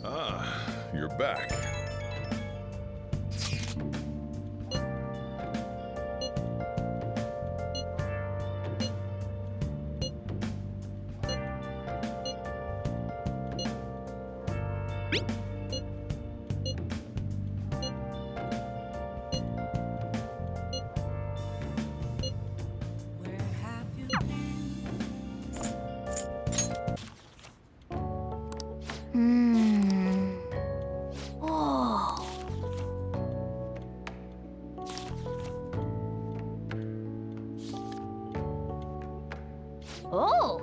Ah, you're back. Oh. Oh.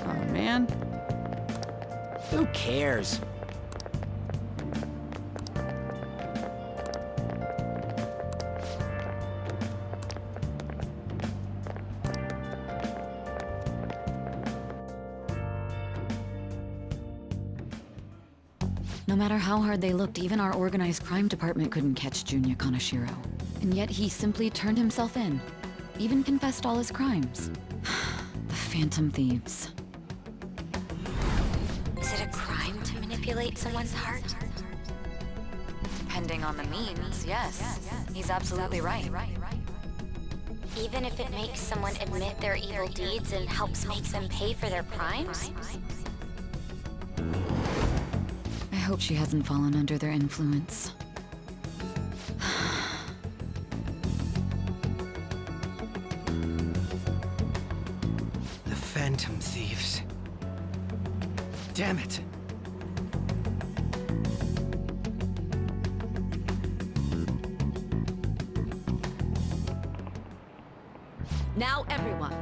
Oh man. Who cares? No matter how hard they looked, even our organized crime department couldn't catch Junya Kaneshiro. And yet he simply turned himself in. Even confessed all his crimes. The Phantom Thieves. Is it a crime to manipulate someone's heart? Depending on the means, yes. He's absolutely right. Even if it makes someone admit their evil deeds and helps make them pay for their crimes? I hope she hasn't fallen under their influence. The Phantom Thieves. Damn it. Now everyone.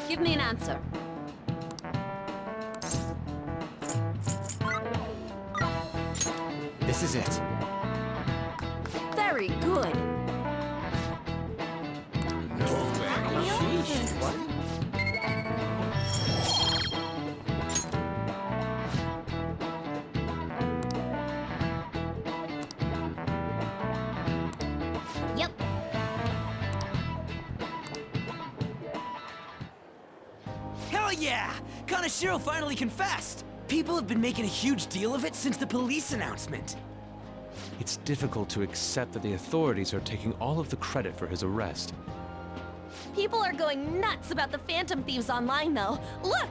Give me an answer. This is it. Very good. Yep. Hell yeah! Kaneshiro finally confessed! People have been making a huge deal of it since the police announcement. It's difficult to accept that the authorities are taking all of the credit for his arrest. People are going nuts about the Phantom Thieves online, though. Look!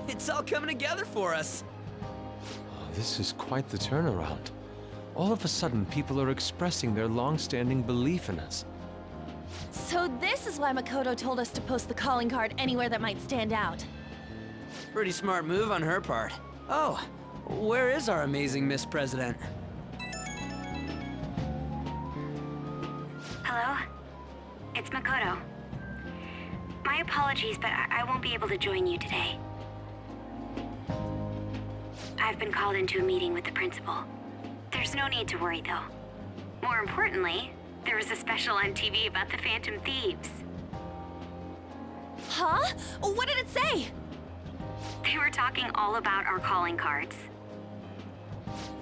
It's all coming together for us. Oh, this is quite the turnaround. All of a sudden, people are expressing their long-standing belief in us. So this is why Makoto told us to post the calling card anywhere that might stand out. Pretty smart move on her part. Oh, where is our amazing Miss President? Hello? It's Makoto. My apologies, but I won't be able to join you today. I've been called into a meeting with the principal. There's no need to worry, though. More importantly, there was a special on TV about the Phantom Thieves. Huh? What did it say? They were talking all about our calling cards.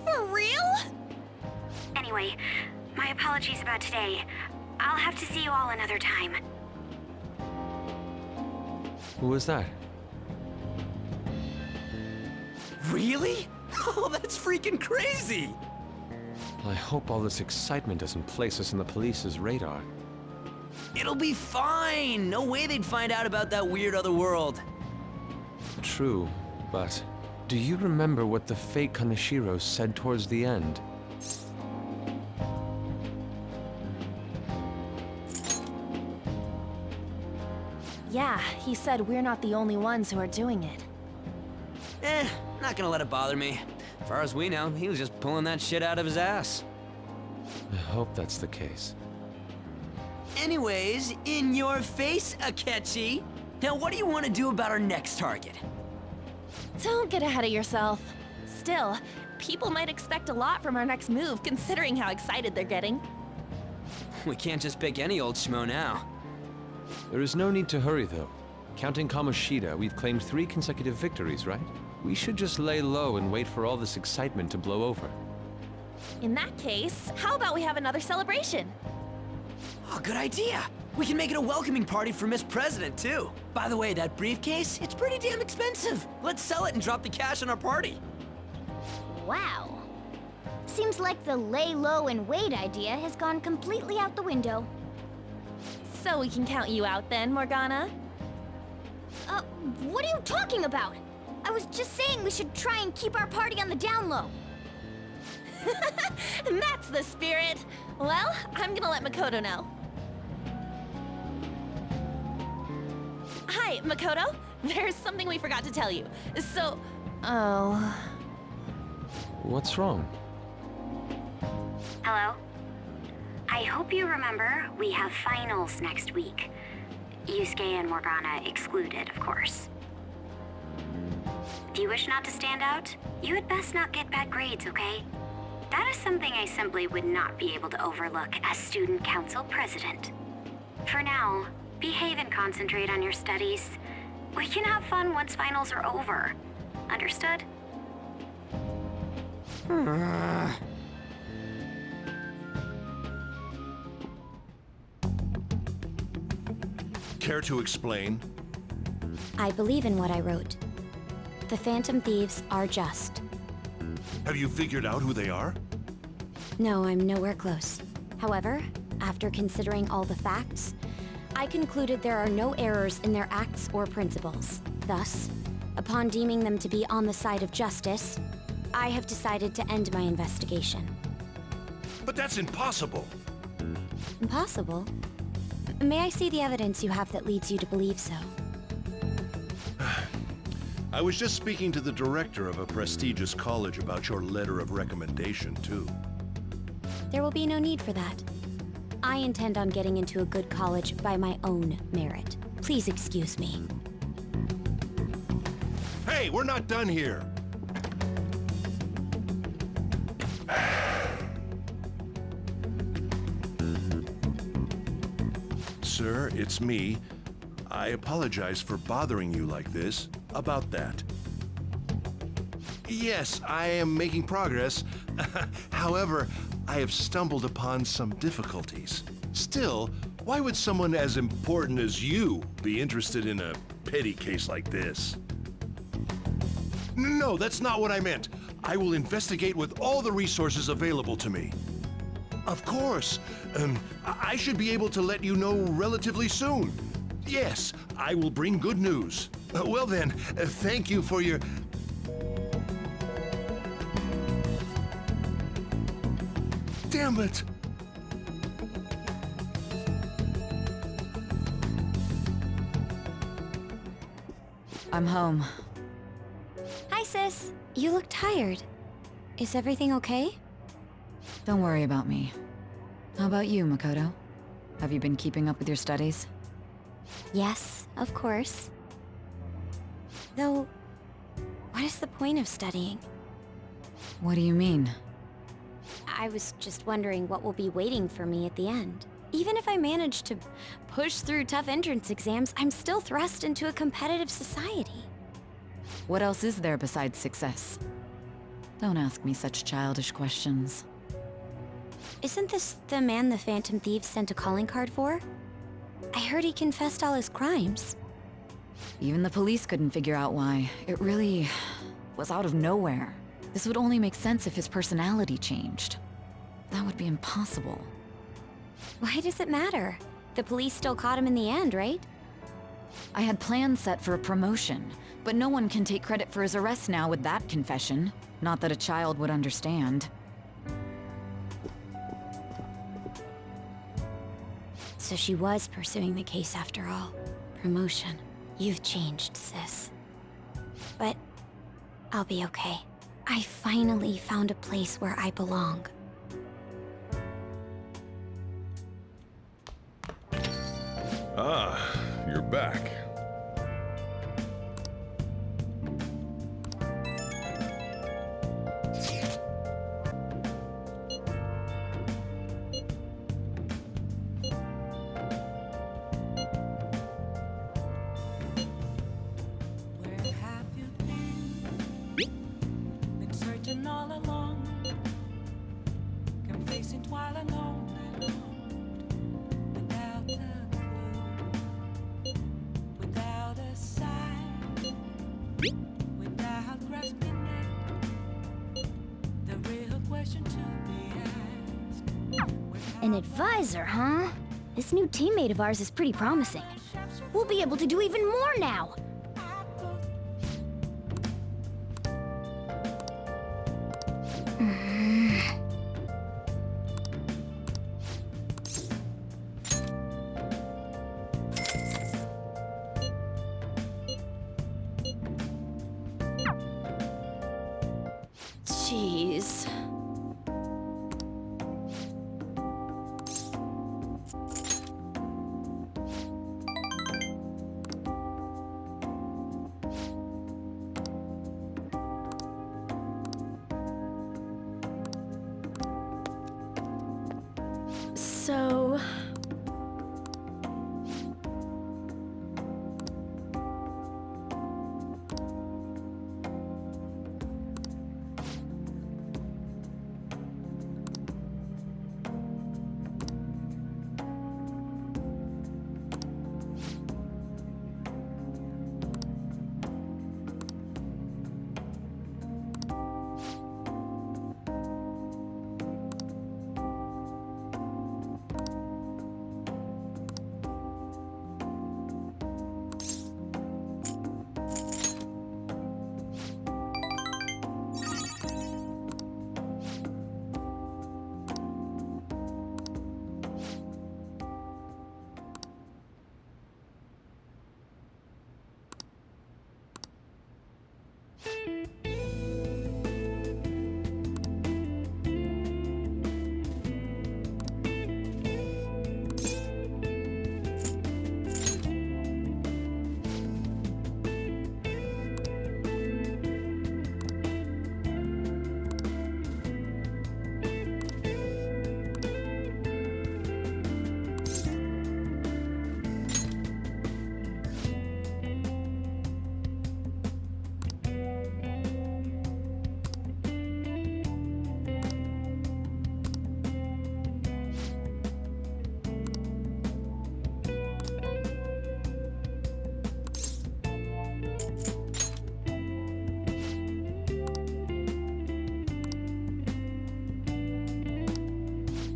For real? Anyway, my apologies about today. I'll have to see you all another time. Who was that? Really? Oh, that's freaking crazy! I hope all this excitement doesn't place us in the police's radar. It'll be fine! No way they'd find out about that weird other world. True, but do you remember what the fake Kaneshiro said towards the end? Yeah, he said we're not the only ones who are doing it. Not gonna let it bother me. far as we know, he was just pulling that shit out of his ass. I hope that's the case. Anyways, in your face, Akechi. Now what do you want to do about our next target? Don't get ahead of yourself. Still, people might expect a lot from our next move, considering how excited they're getting. We can't just pick any old schmo now. There is no need to hurry, though. Counting Kamoshida, we've claimed 3 consecutive victories, right? We should just lay low and wait for all this excitement to blow over. In that case, how about we have another celebration? Oh, good idea. We can make it a welcoming party for Miss President, too. By the way, that briefcase, it's pretty damn expensive. Let's sell it and drop the cash on our party. Wow. Seems like the lay low and wait idea has gone completely out the window. So we can count you out then, Morgana? What are you talking about? I was just saying we should try and keep our party on the down low. That's the spirit. Well, I'm gonna let Makoto know. Hi, Makoto. There's something we forgot to tell you. So, What's wrong? Hello? I hope you remember we have finals next week. Yusuke and Morgana excluded, of course. If you wish not to stand out, you had best not get bad grades, okay? That is something I simply would not be able to overlook as student council president. For now, behave and concentrate on your studies. We can have fun once finals are over. Understood? Care to explain? I believe in what I wrote. The Phantom Thieves are just. Have you figured out who they are? No, I'm nowhere close. However, after considering all the facts, I concluded there are no errors in their acts or principles. Thus, upon deeming them to be on the side of justice, I have decided to end my investigation. But that's impossible. Impossible? May I see the evidence you have that leads you to believe so? I was just speaking to the director of a prestigious college about your letter of recommendation, too. There will be no need for that. I intend on getting into a good college by my own merit. Please excuse me. Hey, we're not done here! Sir, it's me. I apologize for bothering you like this. About that. Yes, I am making progress. However, I have stumbled upon some difficulties. Still, why would someone as important as you be interested in a petty case like this? No, that's not what I meant. I will investigate with all the resources available to me. Of course. I should be able to let you know relatively soon. Yes, I will bring good news. Well then, thank you for your... Damn it! I'm home. Hi, sis. You look tired. Is everything okay? Don't worry about me. How about you, Makoto? Have you been keeping up with your studies? Yes, of course. Though, what is the point of studying? What do you mean? I was just wondering what will be waiting for me at the end. Even if I manage to push through tough entrance exams, I'm still thrust into a competitive society. What else is there besides success? Don't ask me such childish questions. Isn't this the man the Phantom Thieves sent a calling card for? I heard he confessed all his crimes. Even the police couldn't figure out why. It really was out of nowhere. This would only make sense if his personality changed. That would be impossible. Why does it matter? The police still caught him in the end, right? I had plans set for a promotion, but no one can take credit for his arrest now with that confession. Not that a child would understand. So she was pursuing the case after all. Promotion. You've changed, sis. But I'll be okay. I finally found a place where I belong. Ah, you're back. Where have you been? Been searching all along, confessing while alone, without a clue, without a sign, without grasping it. The real question to be asked. An advisor, huh? This new teammate of ours is pretty promising. We'll be able to do even more now! Jeez. So...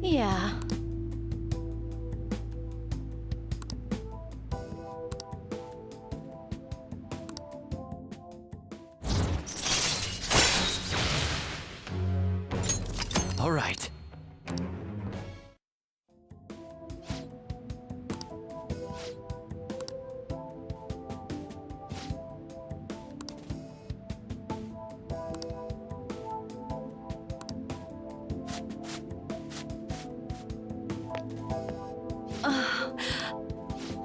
yeah. All right.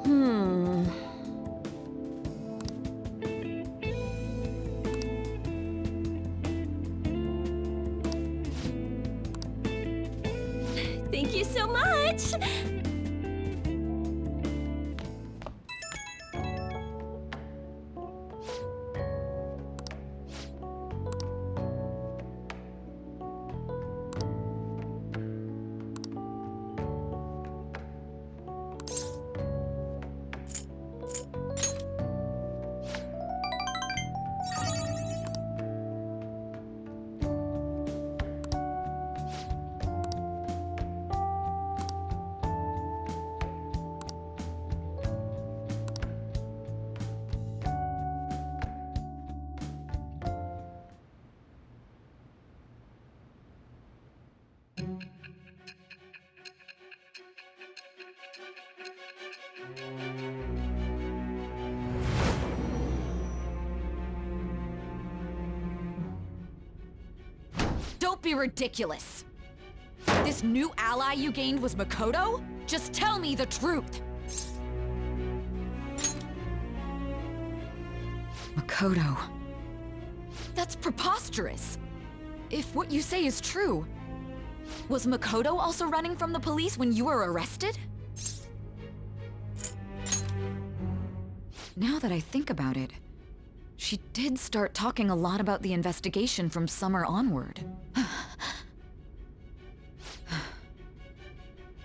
Hmm. Thank you so much! be ridiculous. This new ally you gained was Makoto? Just tell me the truth! Makoto. That's preposterous. If what you say is true, was Makoto also running from the police when you were arrested? Now that I think about it, she did start talking a lot about the investigation from summer onward.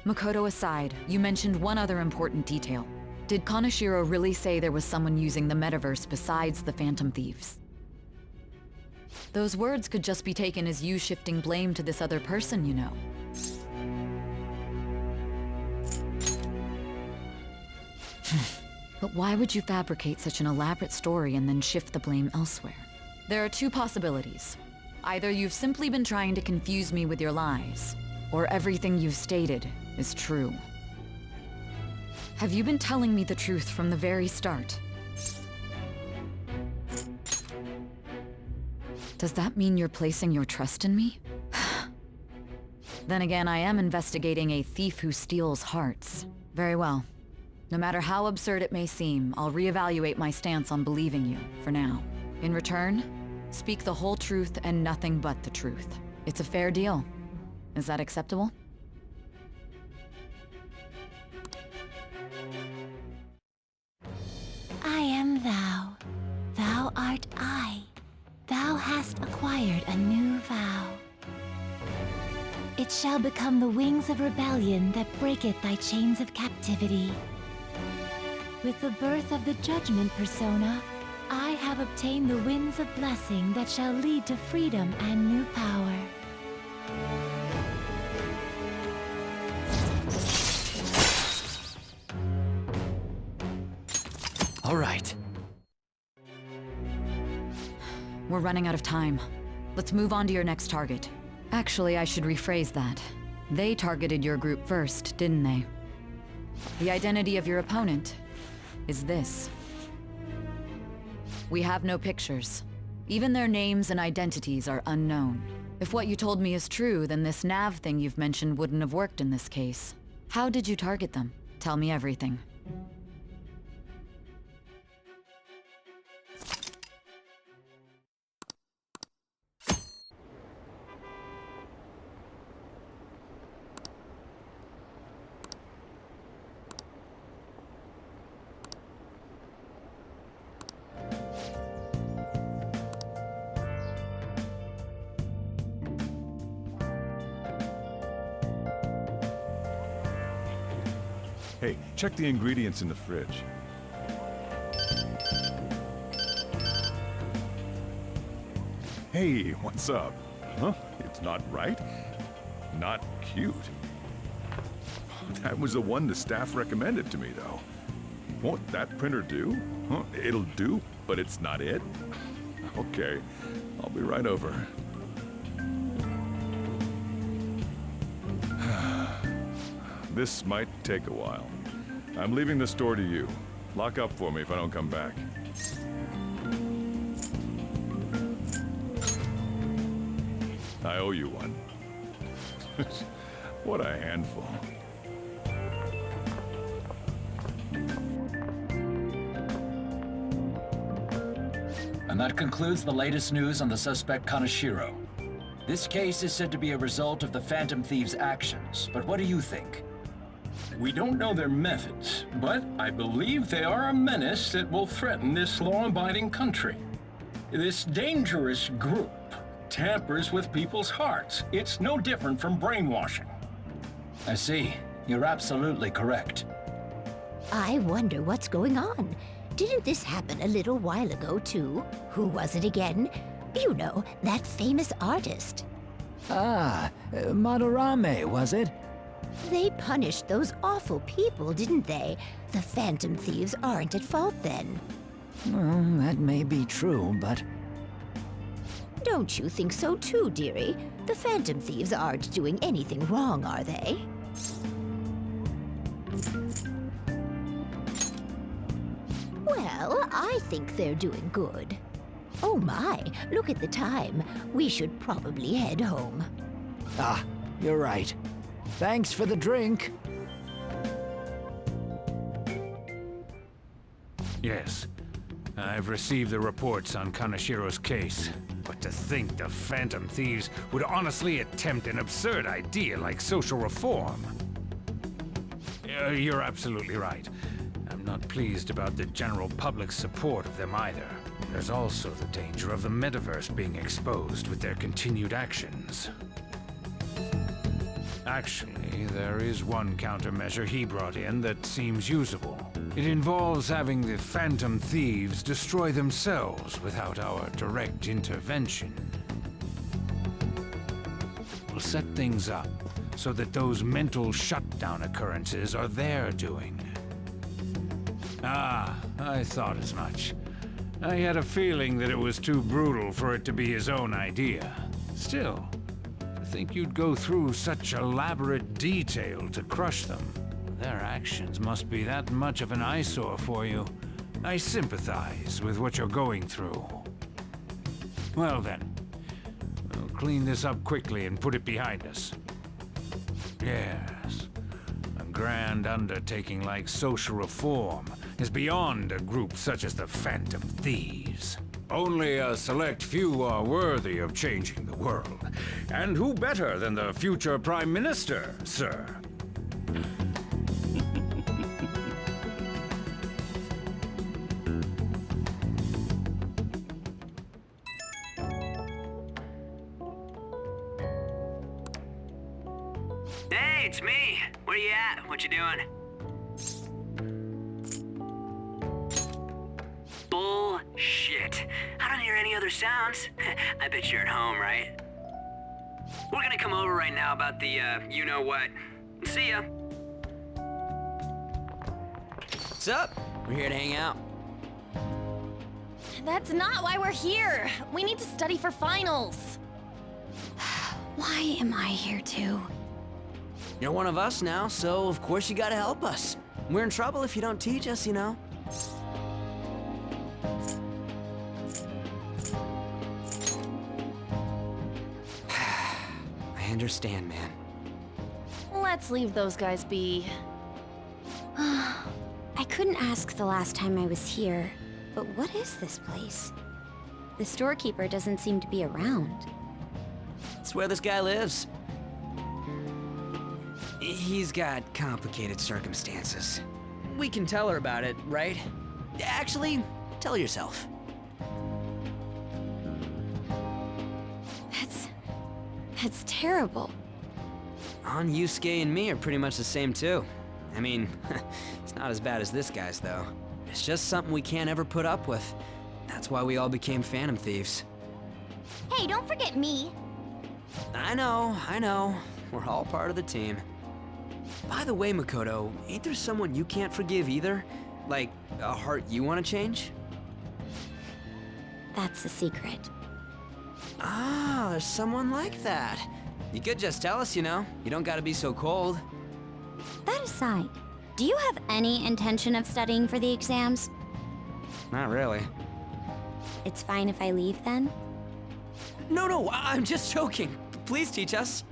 Makoto aside, you mentioned one other important detail. Did Kaneshiro really say there was someone using the metaverse besides the Phantom Thieves? Those words could just be taken as you shifting blame to this other person, you know. But why would you fabricate such an elaborate story and then shift the blame elsewhere? There are two possibilities. Either you've simply been trying to confuse me with your lies, or everything you've stated is true. Have you been telling me the truth from the very start? Does that mean you're placing your trust in me? Then again, I am investigating a thief who steals hearts. Very well. No matter how absurd it may seem, I'll reevaluate my stance on believing you, for now. In return, speak the whole truth and nothing but the truth. It's a fair deal. Is that acceptable? I am thou. Thou art I. Thou hast acquired a new vow. It shall become the wings of rebellion that breaketh thy chains of captivity. With the birth of the judgment persona, I have obtained the winds of blessing that shall lead to freedom and new power. All right. We're running out of time. Let's move on to your next target. Actually, I should rephrase that. They targeted your group first, didn't they? The identity of your opponent is this. We have no pictures. Even their names and identities are unknown. If what you told me is true, then this nav thing you've mentioned wouldn't have worked in this case. How did you target them? Tell me everything. Hey, check the ingredients in the fridge. Hey, what's up? Huh? It's not right? Not cute. That was the one the staff recommended to me, though. Won't that printer do? Huh? It'll do, but it's not it? Okay, I'll be right over. This might take a while. I'm leaving the store to you. Lock up for me if I don't come back. I owe you one. What a handful. And that concludes the latest news on the suspect Kaneshiro. This case is said to be a result of the Phantom Thieves' actions, but what do you think? We don't know their methods, but I believe they are a menace that will threaten this law-abiding country. This dangerous group tampers with people's hearts. It's no different from brainwashing. I see. You're absolutely correct. I wonder what's going on. Didn't this happen a little while ago, too? Who was it again? You know, that famous artist. Madarame, was it? They punished those awful people, didn't they? The Phantom Thieves aren't at fault then. Well, that may be true, but... Don't you think so too, dearie? The Phantom Thieves aren't doing anything wrong, are they? Well, I think they're doing good. Oh my, look at the time. We should probably head home. Ah, you're right. Thanks for the drink. Yes. I've received the reports on Kanashiro's case. But to think the Phantom Thieves would honestly attempt an absurd idea like social reform. You're absolutely right. I'm not pleased about the general public's support of them either. There's also the danger of the metaverse being exposed with their continued actions. Actually, there is one countermeasure he brought in that seems usable. It involves having the Phantom Thieves destroy themselves without our direct intervention. We'll set things up so that those mental shutdown occurrences are their doing. Ah, I thought as much. I had a feeling that it was too brutal for it to be his own idea. Still, to think you'd go through such elaborate detail to crush them. Their actions must be that much of an eyesore for you. I sympathize with what you're going through. Well then, we'll clean this up quickly and put it behind us. Yes, a grand undertaking like social reform is beyond a group such as the Phantom Thieves. Only a select few are worthy of changing the world. And who better than the future Prime Minister, sir? Hey, it's me. Where you at? What you doing? Bullshit. I don't hear any other sounds. I bet you're at home, right? We're gonna come over right now about the, you-know-what. See ya. What's up? We're here to hang out. That's not why we're here. We need to study for finals. Why am I here too? You're one of us now, so of course you gotta help us. We're in trouble if you don't teach us, you know? I understand, man. Let's leave those guys be. I couldn't ask the last time I was here, but what is this place? The storekeeper doesn't seem to be around. It's where this guy lives. He's got complicated circumstances. We can tell her about it, right? Actually, tell yourself. That's terrible. On Yusuke and me are pretty much the same too. I mean, it's not as bad as this guy's though. It's just something we can't ever put up with. That's why we all became Phantom Thieves. Hey, don't forget me. I know. We're all part of the team. By the way, Makoto, ain't there someone you can't forgive either? Like, a heart you want to change? That's a secret. Ah, there's someone like that. You could just tell us, you know. You don't gotta be so cold. That aside, do you have any intention of studying for the exams? Not really. It's fine if I leave then? No, I'm just joking. Please teach us.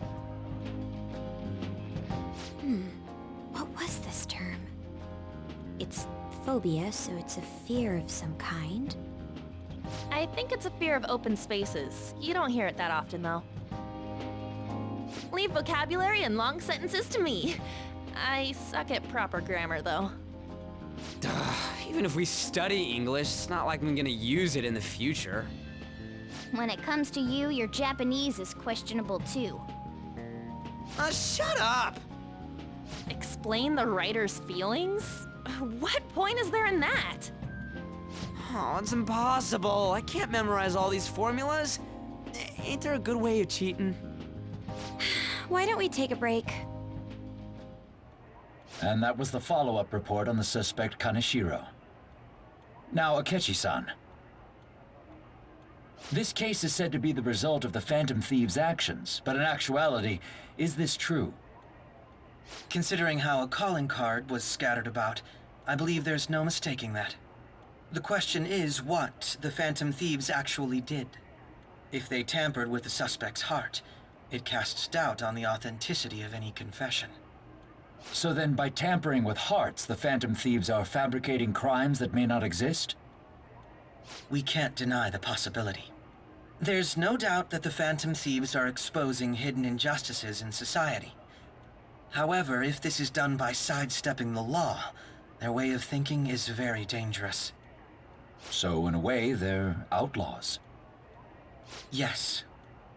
What was this term? It's phobia, so it's a fear of some kind. I think it's a fear of open spaces. You don't hear it that often, though. Leave vocabulary and long sentences to me. I suck at proper grammar, though. Even if we study English, it's not like I'm gonna use it in the future. When it comes to you, your Japanese is questionable too. Shut up! Explain the writer's feelings? What point is there in that? Oh, it's impossible. I can't memorize all these formulas. Ain't there a good way of cheating? Why don't we take a break? And that was the follow-up report on the suspect Kaneshiro. Now, Akechi-san. This case is said to be the result of the Phantom Thieves' actions, but in actuality, is this true? Considering how a calling card was scattered about, I believe there's no mistaking that. The question is what the Phantom Thieves actually did. If they tampered with the suspect's heart, it casts doubt on the authenticity of any confession. So then by tampering with hearts, the Phantom Thieves are fabricating crimes that may not exist? We can't deny the possibility. There's no doubt that the Phantom Thieves are exposing hidden injustices in society. However, if this is done by sidestepping the law, their way of thinking is very dangerous. So in a way, they're outlaws. Yes.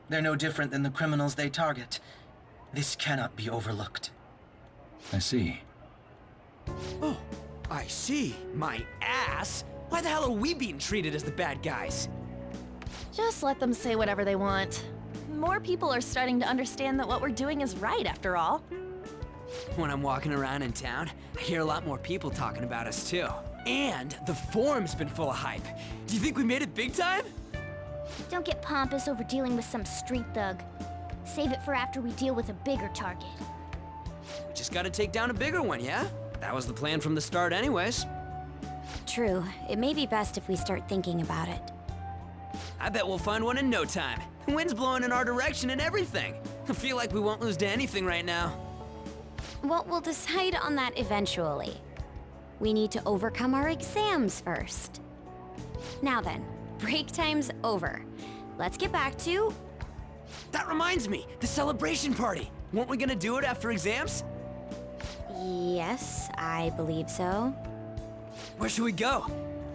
They're no different than the criminals they target. This cannot be overlooked. I see. Oh, I see. My ass? Why the hell are we being treated as the bad guys? Just let them say whatever they want. More people are starting to understand that what we're doing is right, after all. When I'm walking around in town, I hear a lot more people talking about us too. And the forum's been full of hype. Do you think we made it big time? Don't get pompous over dealing with some street thug. Save it for after we deal with a bigger target. We just gotta take down a bigger one, yeah? That was the plan from the start anyways. True. It may be best if we start thinking about it. I bet we'll find one in no time. The wind's blowing in our direction and everything. I feel like we won't lose to anything right now. Well, we'll decide on that eventually. We need to overcome our exams first. Now then, break time's over. Let's get back to... That reminds me, the celebration party. Weren't we gonna do it after exams? Yes, I believe so. Where should we go?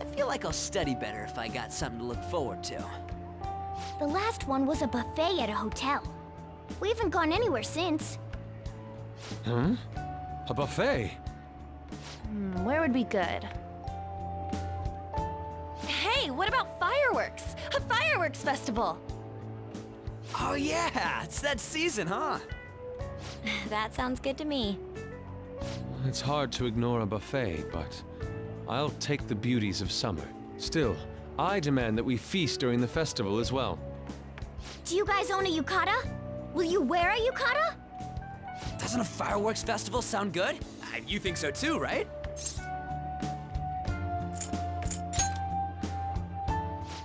I feel like I'll study better if I got something to look forward to. The last one was a buffet at a hotel. We haven't gone anywhere since. Hmm? A buffet? Where would be good? Hey, what about fireworks? A fireworks festival! Oh yeah, it's that season, huh? That sounds good to me. It's hard to ignore a buffet, but I'll take the beauties of summer. Still, I demand that we feast during the festival as well. Do you guys own a yukata? Will you wear a yukata? Doesn't a fireworks festival sound good? You think so too, right?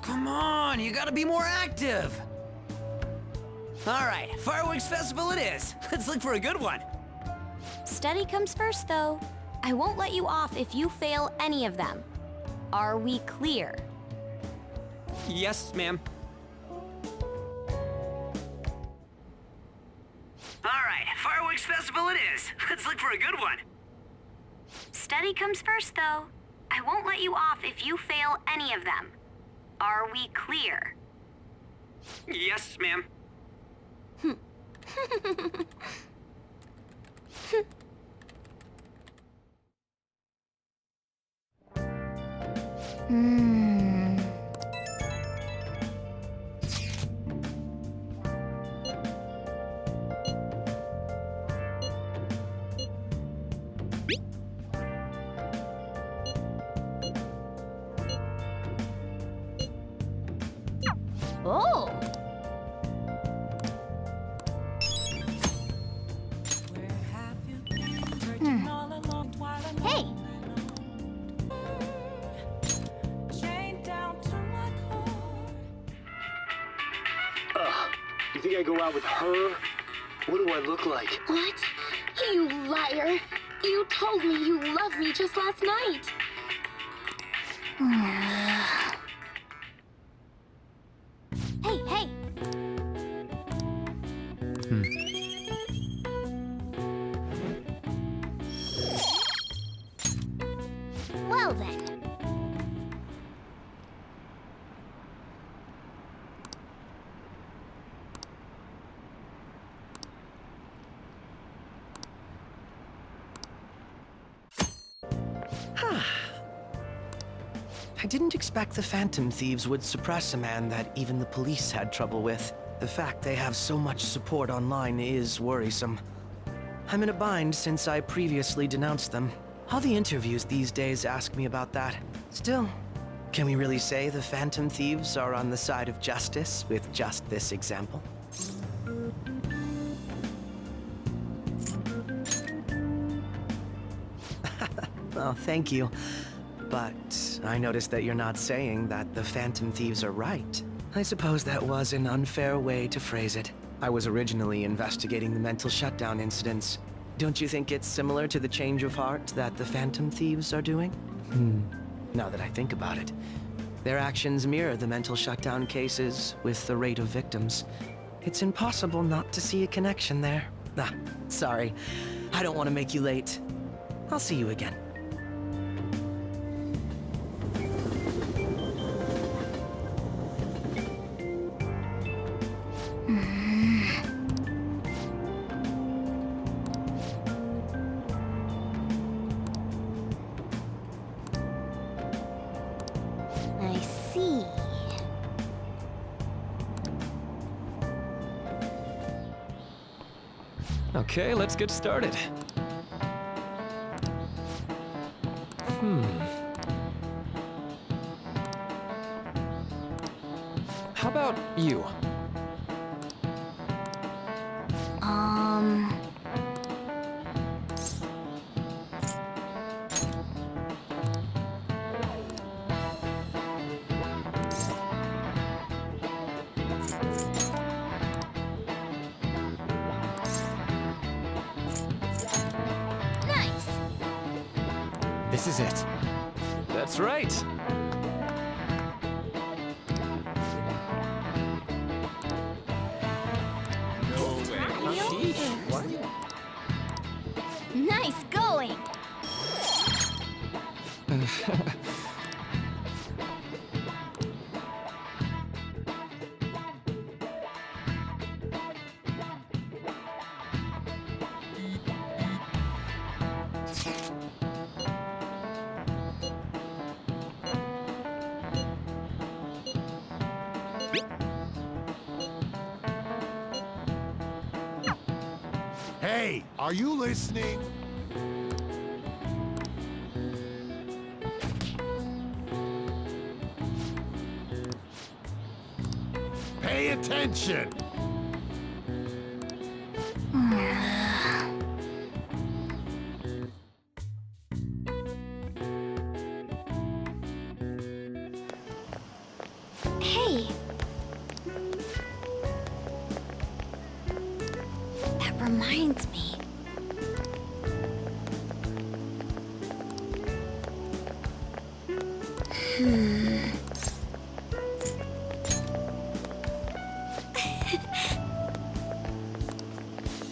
Come on, you gotta be more active! Alright, fireworks festival it is. Let's look for a good one. Study comes first, though. I won't let you off if you fail any of them. Are we clear? Yes, ma'am. Alright, fireworks festival it is. Let's look for a good one. Study comes first, though. I won't let you off if you fail any of them. Are we clear? Yes, ma'am. Oh! Hey! You think I go out with her? What do I look like? What? You liar! You told me you loved me just last night! Hey, hey! Well then. I didn't expect the Phantom Thieves would suppress a man that even the police had trouble with. The fact they have so much support online is worrisome. I'm in a bind since I previously denounced them. All the interviews these days ask me about that. Still, can we really say the Phantom Thieves are on the side of justice with just this example? Oh, thank you. But I noticed that you're not saying that the Phantom Thieves are right. I suppose that was an unfair way to phrase it. I was originally investigating the mental shutdown incidents. Don't you think it's similar to the change of heart that the Phantom Thieves are doing? Now that I think about it, their actions mirror the mental shutdown cases with the rate of victims. It's impossible not to see a connection there. Ah, sorry. I don't want to make you late. I'll see you again. I see. Okay, let's get started. How about you? Nice. This is it. That's right. Nice going. Hey, are you listening? Pay attention! Hey! That reminds me.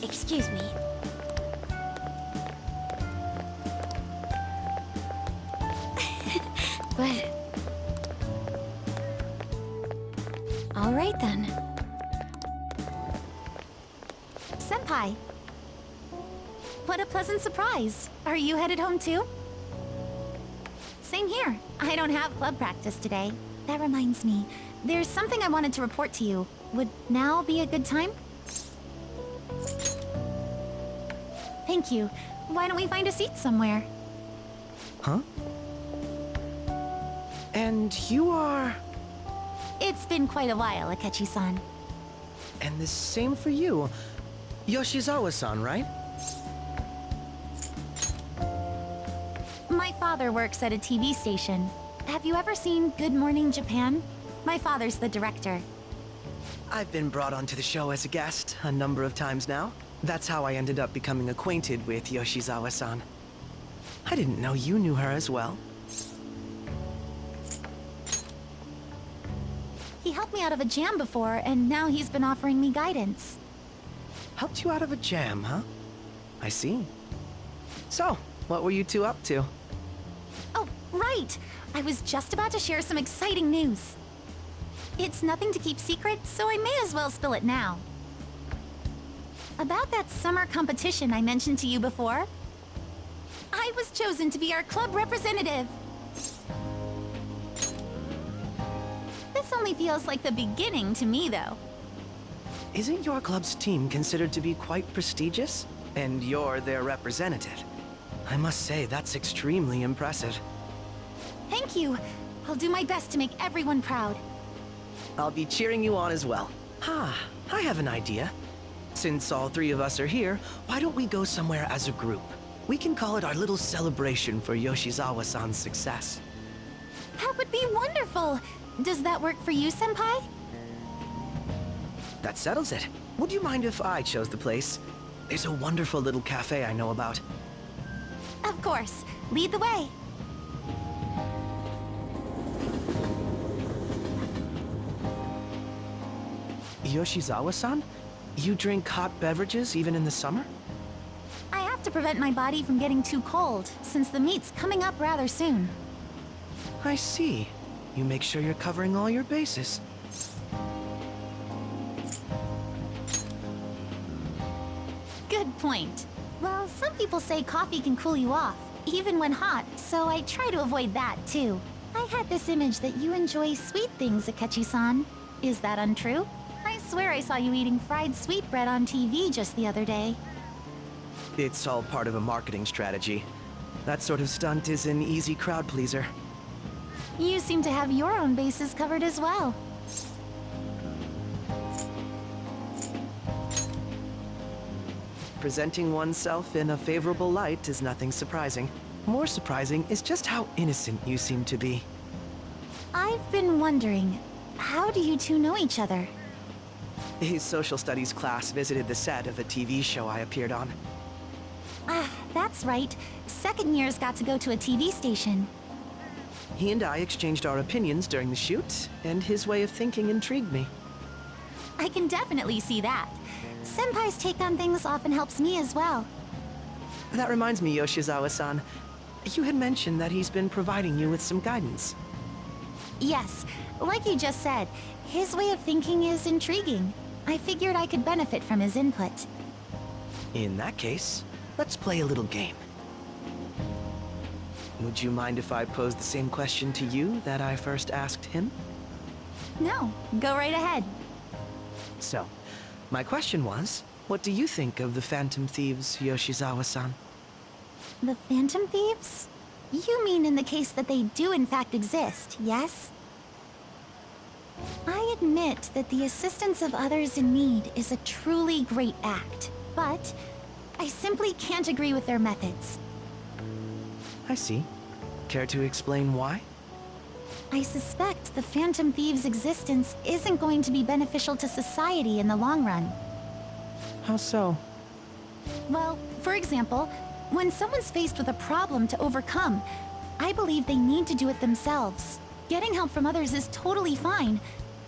Excuse me. But... all right then. Senpai. What a pleasant surprise. Are you headed home too? Same here. I don't have club practice today. That reminds me, there's something I wanted to report to you. Would now be a good time? Thank you. Why don't we find a seat somewhere? Huh? And you are... It's been quite a while, Akechi-san. And the same for you. Yoshizawa-san, right? My father works at a TV station. Have you ever seen Good Morning Japan? My father's the director. I've been brought onto the show as a guest a number of times now. That's how I ended up becoming acquainted with Yoshizawa-san. I didn't know you knew her as well. He helped me out of a jam before, and now he's been offering me guidance. Helped you out of a jam, huh? I see. So, what were you two up to? Oh, right! I was just about to share some exciting news. It's nothing to keep secret, so I may as well spill it now. About that summer competition I mentioned to you before, I was chosen to be our club representative. This only feels like the beginning to me, though. Isn't your club's team considered to be quite prestigious? And you're their representative. I must say, that's extremely impressive. Thank you. I'll do my best to make everyone proud. I'll be cheering you on as well. I have an idea. Since all three of us are here, why don't we go somewhere as a group? We can call it our little celebration for Yoshizawa-san's success. That would be wonderful! Does that work for you, Senpai? That settles it. Would you mind if I chose the place? There's a wonderful little cafe I know about. Of course. Lead the way. Yoshizawa-san? You drink hot beverages even in the summer? I have to prevent my body from getting too cold, since the meet's coming up rather soon. I see. You make sure you're covering all your bases. Good point. Well, some people say coffee can cool you off, even when hot, so I try to avoid that too. I had this image that you enjoy sweet things, Akechi-san. Is that untrue? I swear I saw you eating fried sweetbread on TV just the other day. It's all part of a marketing strategy. That sort of stunt is an easy crowd pleaser. You seem to have your own bases covered as well. Presenting oneself in a favorable light is nothing surprising. More surprising is just how innocent you seem to be. I've been wondering, how do you two know each other? His social studies class visited the set of a TV show I appeared on. Ah, that's right. Second years got to go to a TV station. He and I exchanged our opinions during the shoot, and his way of thinking intrigued me. I can definitely see that. Senpai's take on things often helps me as well. That reminds me, Yoshizawa-san. You had mentioned that he's been providing you with some guidance. Yes, like you just said, his way of thinking is intriguing. I figured I could benefit from his input. In that case, let's play a little game. Would you mind if I pose the same question to you that I first asked him? No, go right ahead. So, my question was, what do you think of the Phantom Thieves, Yoshizawa-san? The Phantom Thieves? You mean in the case that they do in fact exist, yes? I admit that the assistance of others in need is a truly great act, but I simply can't agree with their methods. I see. Care to explain why? I suspect the Phantom Thieves' existence isn't going to be beneficial to society in the long run. How so? Well, for example, when someone's faced with a problem to overcome, I believe they need to do it themselves. Getting help from others is totally fine,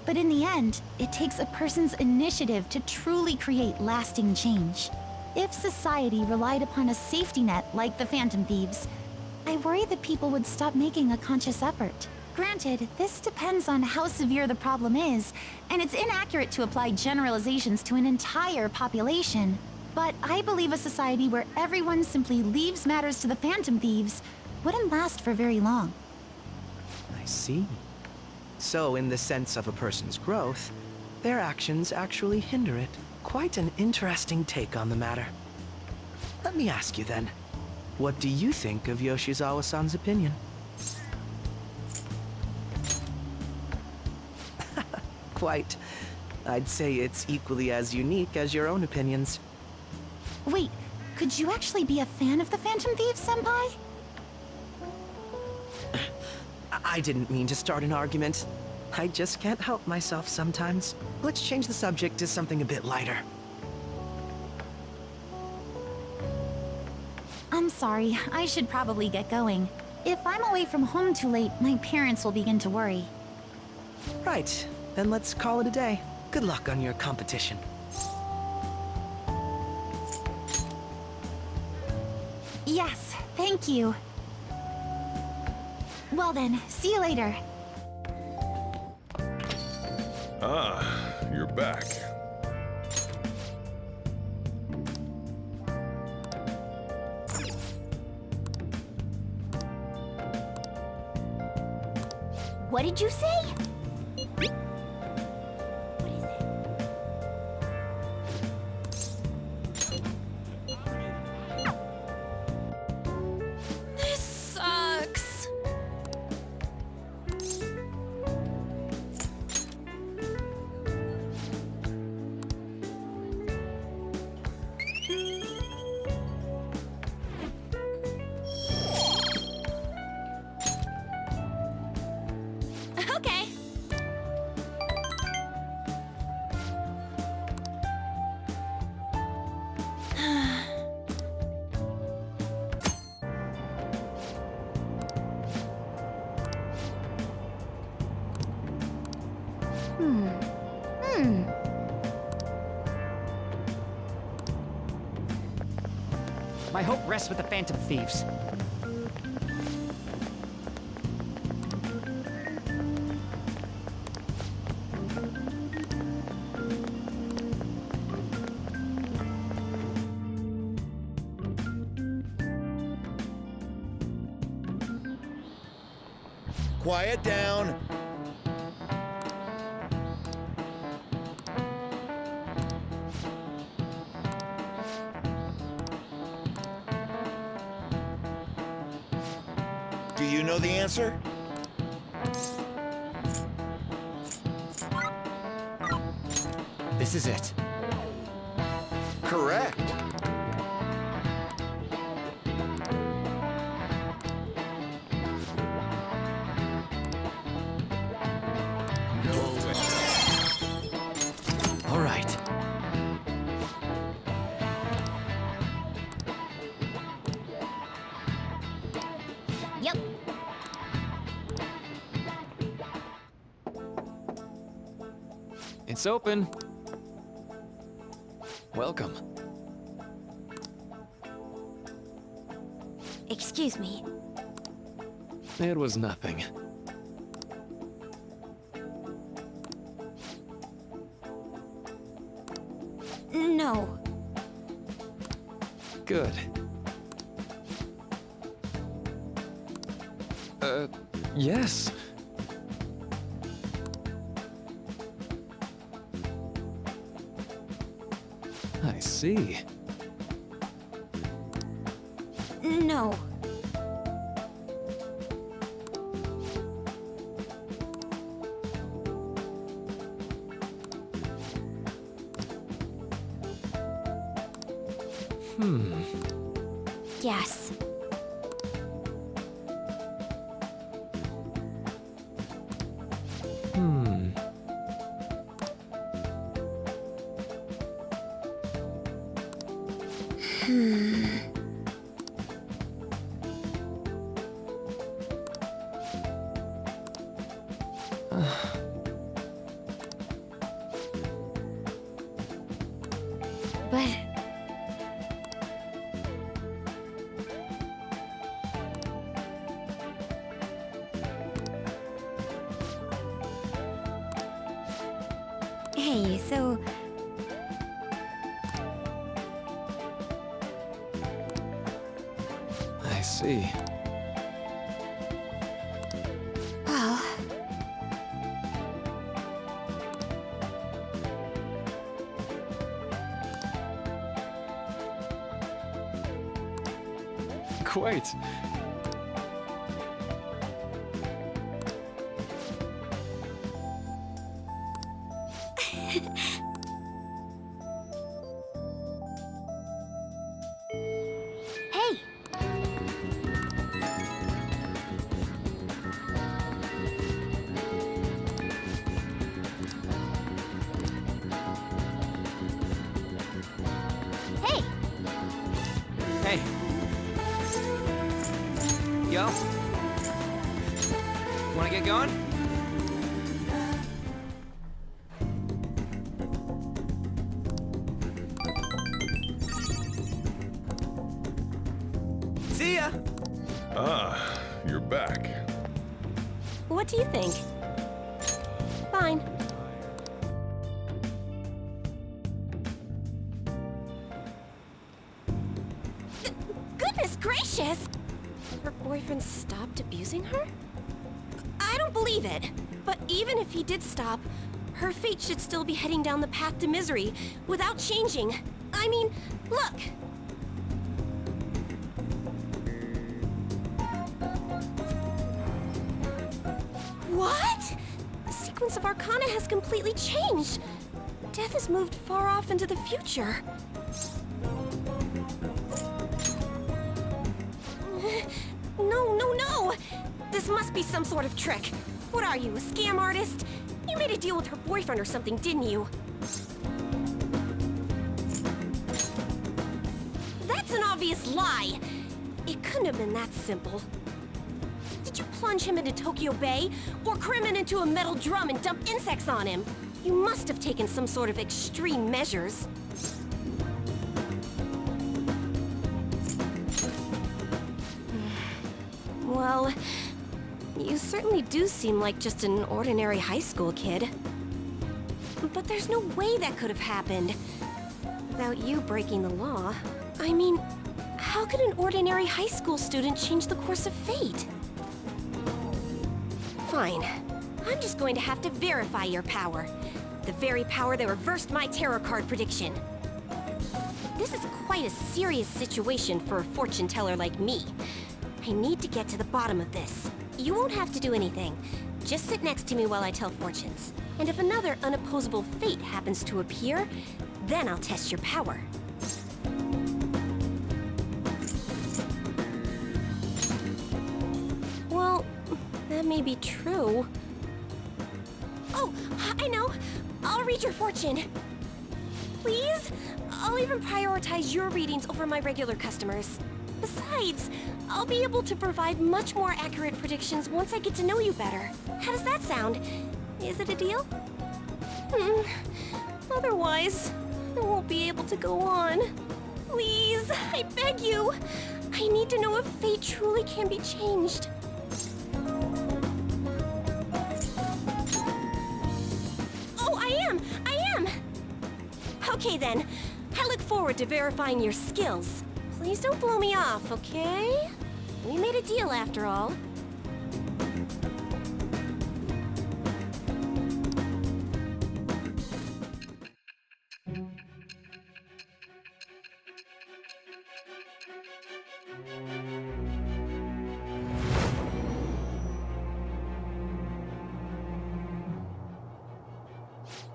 but in the end, it takes a person's initiative to truly create lasting change. If society relied upon a safety net like the Phantom Thieves, I worry that people would stop making a conscious effort. Granted, this depends on how severe the problem is, and it's inaccurate to apply generalizations to an entire population. But I believe a society where everyone simply leaves matters to the Phantom Thieves wouldn't last for very long. I see. So, in the sense of a person's growth, their actions actually hinder it. Quite an interesting take on the matter. Let me ask you then, what do you think of Yoshizawa-san's opinion? Quite. I'd say it's equally as unique as your own opinions. Wait, could you actually be a fan of the Phantom Thieves, Senpai? I didn't mean to start an argument. I just can't help myself sometimes. Let's change the subject to something a bit lighter. I'm sorry, I should probably get going. If I'm away from home too late, my parents will begin to worry. Right, then let's call it a day. Good luck on your competition. Yes, thank you. Well then, see you later. Ah, you're back. What did you say? This sucks. My hope rests with the Phantom Thieves. Quiet down. Do you know the answer? This is it. Correct. All right. Yep. It's open. Welcome. Excuse me. It was nothing. No. Good. Yes. I see. No. Yes. But... Hey, so... I see. Well... Quite. Hey! Hey! Hey. Yo. Wanna get going? See ya! Ah, you're back. What do you think? Fine. Goodness gracious! Her boyfriend stopped abusing her? I don't believe it. But even if he did stop, her fate should still be heading down the path to misery without changing. I mean, look! What? The sequence of Arcana has completely changed. Death has moved far off into the future. No! This must be some sort of trick. What are you, a scam artist? You made a deal with her boyfriend or something, didn't you? That's an obvious lie. It couldn't have been that simple. Did you plunge him into Tokyo Bay? Or cram him into a metal drum and dump insects on him? You must have taken some sort of extreme measures. Well, you certainly do seem like just an ordinary high school kid. But there's no way that could have happened without you breaking the law. I mean, how could an ordinary high school student change the course of fate? Fine. I'm just going to have to verify your power. The very power that reversed my tarot card prediction. This is quite a serious situation for a fortune teller like me. I need to get to the bottom of this. You won't have to do anything. Just sit next to me while I tell fortunes. And if another unopposable fate happens to appear, then I'll test your power. Well, that may be true. Oh, I know. I'll read your fortune. Please? I'll even prioritize your readings over my regular customers. Besides, I'll be able to provide much more accurate predictions once I get to know you better. How does that sound? Is it a deal? Otherwise, I won't be able to go on. Please, I beg you. I need to know if fate truly can be changed. Oh, I am! Okay then. I look forward to verifying your skills. Please don't blow me off, okay? We made a deal after all.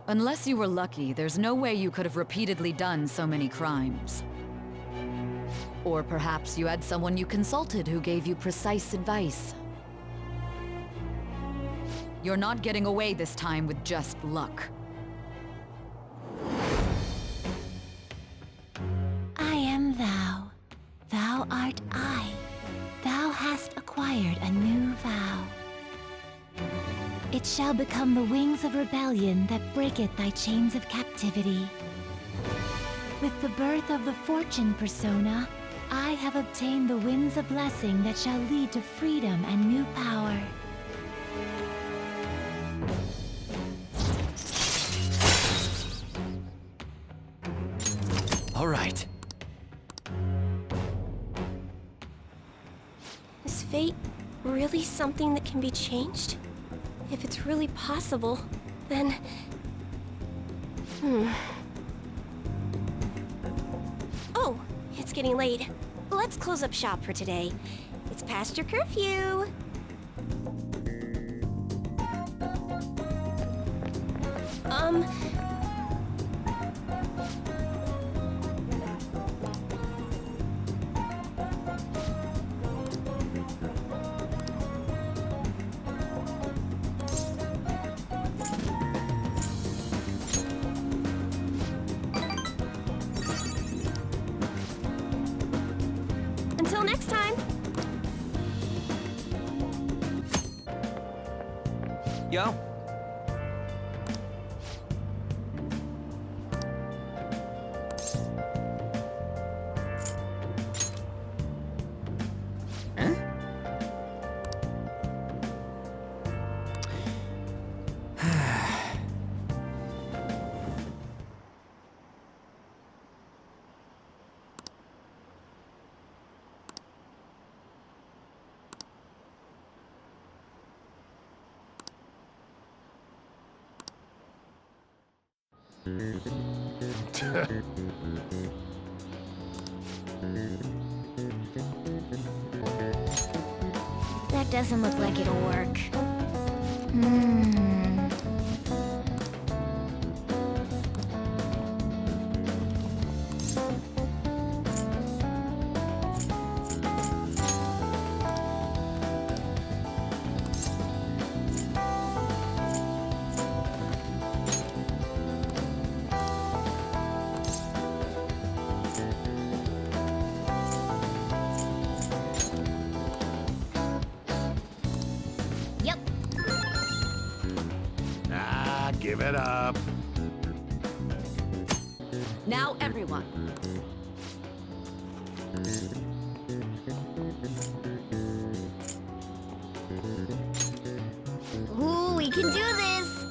Unless you were lucky, there's no way you could have repeatedly done so many crimes. Or perhaps you had someone you consulted who gave you precise advice. You're not getting away this time with just luck. I am thou. Thou art I. Thou hast acquired a new vow. It shall become the wings of rebellion that breaketh thy chains of captivity. With the birth of the fortune persona, I have obtained the winds of blessing that shall lead to freedom and new power. All right. Is fate really something that can be changed? If it's really possible, then... Oh, it's getting late. Let's close up shop for today. It's past your curfew. Until next time. Yo. That doesn't look like it'll work. Give it up. Now, everyone. Ooh, we can do this!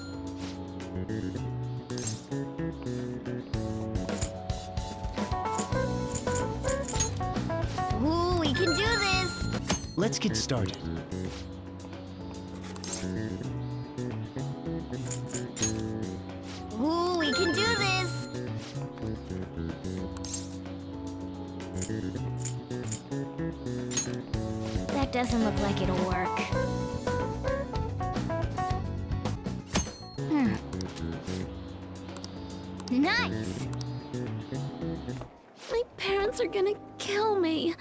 Ooh, we can do this! Let's get started. Ooh, we can do this! That doesn't look like it'll work. Nice! My parents are gonna kill me.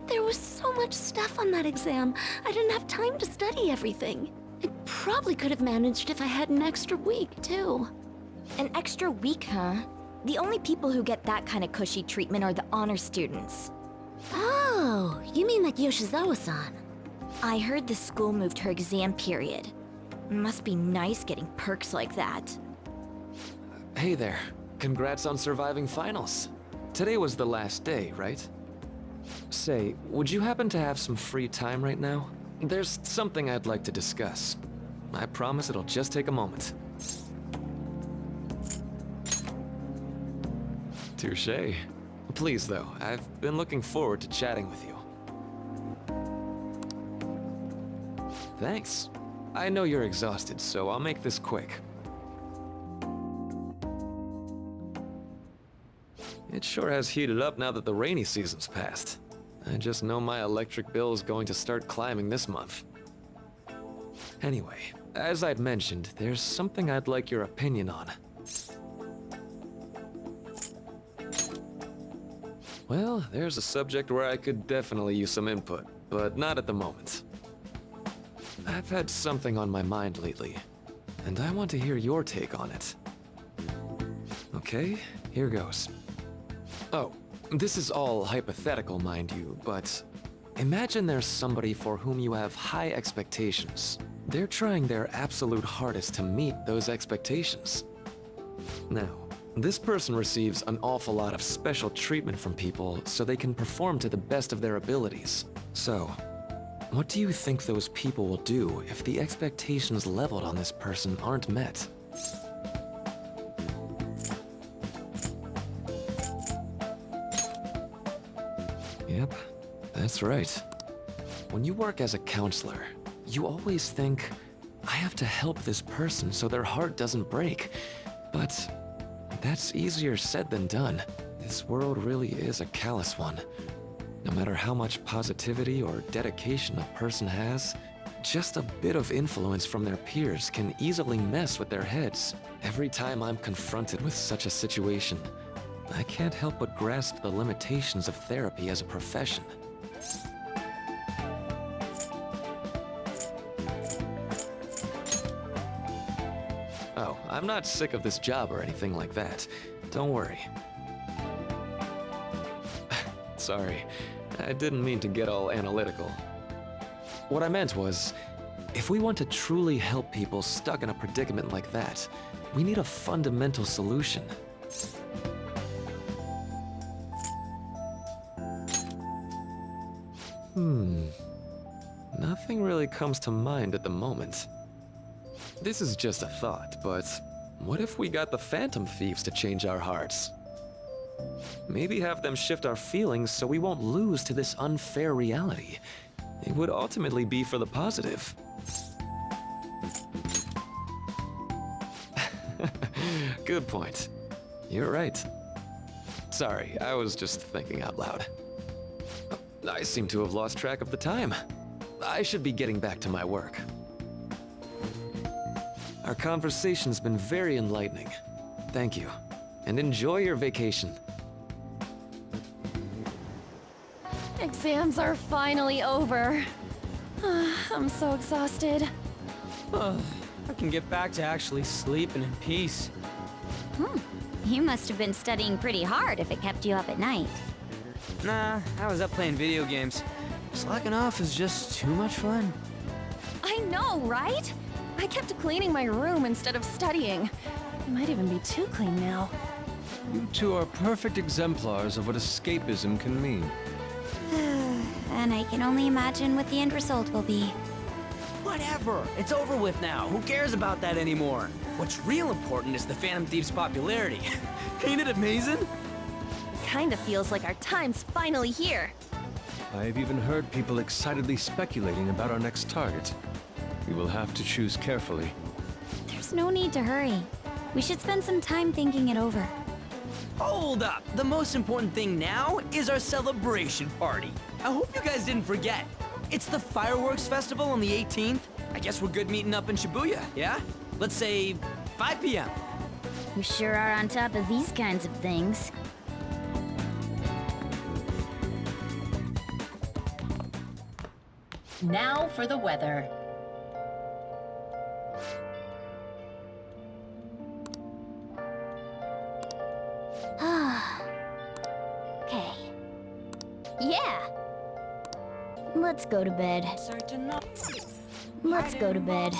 There was so much stuff on that exam. I didn't have time to study everything. I probably could have managed if I had an extra week, too. An extra week, huh? The only people who get that kind of cushy treatment are the honor students. Oh, you mean like Yoshizawa-san? I heard the school moved her exam period. Must be nice getting perks like that. Hey there. Congrats on surviving finals. Today was the last day, right? Say, would you happen to have some free time right now? There's something I'd like to discuss. I promise it'll just take a moment. Touché. Please, though, I've been looking forward to chatting with you. Thanks. I know you're exhausted, so I'll make this quick. It sure has heated up now that the rainy season's passed. I just know my electric bill is going to start climbing this month. Anyway, as I'd mentioned, there's something I'd like your opinion on. Well, there's a subject where I could definitely use some input, but not at the moment. I've had something on my mind lately, and I want to hear your take on it. Okay, here goes. Oh, this is all hypothetical, mind you, but imagine there's somebody for whom you have high expectations. They're trying their absolute hardest to meet those expectations. Now, this person receives an awful lot of special treatment from people so they can perform to the best of their abilities. So, what do you think those people will do if the expectations leveled on this person aren't met? Yep, that's right. When you work as a counselor, you always think, I have to help this person so their heart doesn't break. But that's easier said than done. This world really is a callous one. No matter how much positivity or dedication a person has, just a bit of influence from their peers can easily mess with their heads. Every time I'm confronted with such a situation, I can't help but grasp the limitations of therapy as a profession. Oh, I'm not sick of this job or anything like that. Don't worry. Sorry, I didn't mean to get all analytical. What I meant was, if we want to truly help people stuck in a predicament like that, we need a fundamental solution. Nothing really comes to mind at the moment. This is just a thought, but what if we got the Phantom Thieves to change our hearts? Maybe have them shift our feelings so we won't lose to this unfair reality. It would ultimately be for the positive. Good point. You're right. Sorry, I was just thinking out loud. I seem to have lost track of the time. I should be getting back to my work. Our conversation's been very enlightening. Thank you, and enjoy your vacation. Exams are finally over. I'm so exhausted. I can get back to actually sleeping in peace. You must have been studying pretty hard if it kept you up at night. Nah, I was up playing video games. Slacking off is just too much fun. I know, right? I kept cleaning my room instead of studying. It might even be too clean now. You two are perfect exemplars of what escapism can mean. And I can only imagine what the end result will be. Whatever. It's over with now. Who cares about that anymore? What's real important is the Phantom Thieves' popularity. Ain't it amazing? Kinda feels like our time's finally here. I have even heard people excitedly speculating about our next target. We will have to choose carefully. There's no need to hurry. We should spend some time thinking it over. Hold up! The most important thing now is our celebration party. I hope you guys didn't forget. It's the fireworks festival on the 18th. I guess we're good meeting up in Shibuya, yeah? Let's say 5 p.m. You sure are on top of these kinds of things. Now for the weather. Okay. Yeah! Let's go to bed. Let's go to bed.